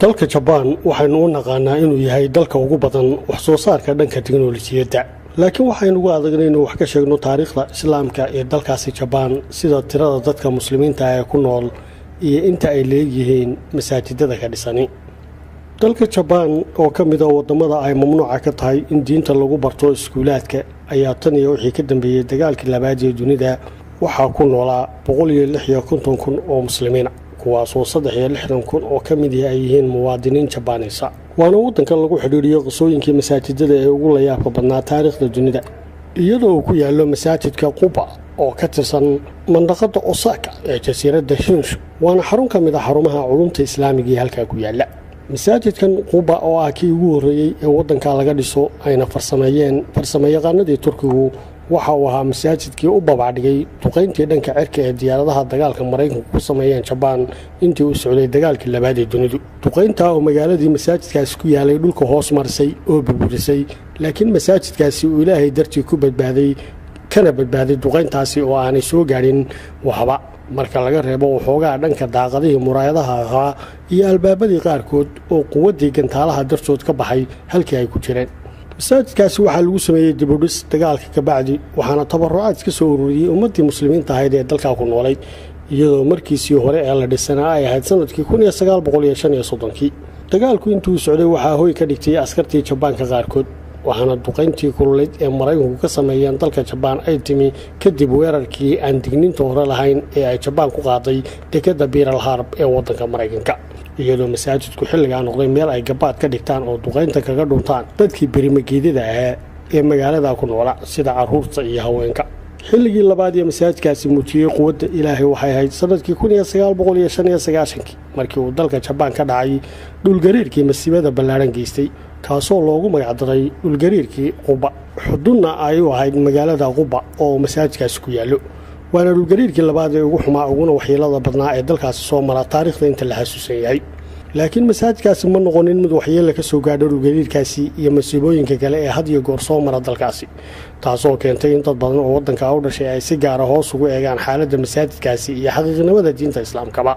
dalka Japan waxaynu u naqaanaa inuu yahay dalka ugu badan wax soo saarka dhanka tiknoolajiyadda laakiin waxaynu ugu adagnay inuu wax ka sheegno taariikhda islaamka ee dalkaasi Japan sida tirada dadka muslimiinta ah ee ku nool iyo inta ay leeyihiin masaajidada ka dhisan dalka Japan oo ka mid ah wadamada ay mamnuuca ka tahay in diinta lagu barto iskuulaadka ayaa tan iyo wixii ka dambeeyay dagaalkii labaad ee dunida waxaa ku noolaa 156,000 oo muslimiin kuwaasoo 63,000 oo ka mid ah ay yihiin muwaadiniin Japanese waana wadanka lagu xidhiidhiyo qasooyinkii masaajidada ee ugu la yaabka badnaa taariikhda dunida iyadoo ku yaalo masaajidka Quba oo ka tirsan mandaqada Osaka ee jasiiradda Honshu waana xarun ka mid ah xarumaha culumta islaamiga ee halka ku yaala masaajidkan Quba oo ah kii ugu horeeyay ee wadanka laga dhiso ayna farsamayaqaanadii Turkigu waxa uu ahaa masaajidkii u babacdhigay duqeyntii dhanka cirka ee diyaaradaha dagaalka Mareykanku ku sameeyeen Japan intii uu socday dagaalkii labaad ee dunida duqeynta oo magaaladii masaajidkaasi ku yaalay dhulka hoos marsay oo burburisay laakiin masaajidkaasi uu Ilaahay dartii ku badbaaday kana badbaaday duqeyntaasi oo aanay soo gaarin waxba marka laga reebo waxoogaa dhanka daaqadihii muraayadaha ahaa iyo albaabadii qaarkood oo quwadii gantaalaha dartood ka baxay halkii ay ku jireen masaajidkaasi waxaa lagu sameeyay dib u dhis dagaalka ka bacdi waxaana tabarucaad ka soo ururiyay ummadii muslimiinta ahayd ee dalka ku noolay iyadoo markiisii hore ee la dhisanaa ay ahayd sanadkii 1935 dagaalku intuu socday waxaa hoy ka dhigtay askartii Jabaanka qaarkood waxaana duqeyntii kululeed ee Mareykanku ka sameeyeen dalka Japan ay timi kadib weerarkii aan digniinta hore lahayn ee ay Japan ku qaaday dekedda Pearl Harbor ee wadanka Mareykanka iyadoo masaajidku xilliga noqday meel ay gabaad ka dhigtaan oo duqeynta kaga dhuntaan dadkii barimageedada ah ee magaalada ku noolaa sida caruurta iyo haweenka xilligii labaad ee masaajidkaasi muujiyay quwadda Ilaahay waxay ahayd sanadkii 1995 markii uu dalka Japan ka dhacay dhulgariirkii masiibada ballaaran geystay kaasoo loogu magac daray dhulgariirkii Quba xudunna ay u ahayd magaalada Quba oo masaajidkaasi ku yaalo waana dhulgariirkii labaad ee ugu xumaa uguna waxyeelada badnaa ee dalkaasi soo mara taariikhda inta la xasuusan yahay laakiin masaajidkaasi ma noqonin mid waxyeello ka soo gaadho dhulgariirkaasi iyo masiibooyinka kale ee had iyo goor soo mara dalkaasi taasoo keentay in dad badan oo wadanka u dhashay ay si gaar ah hoos ugu eegaan xaaladda masaajidkaasi iyo xaqiiqnimada diinta islaamkaba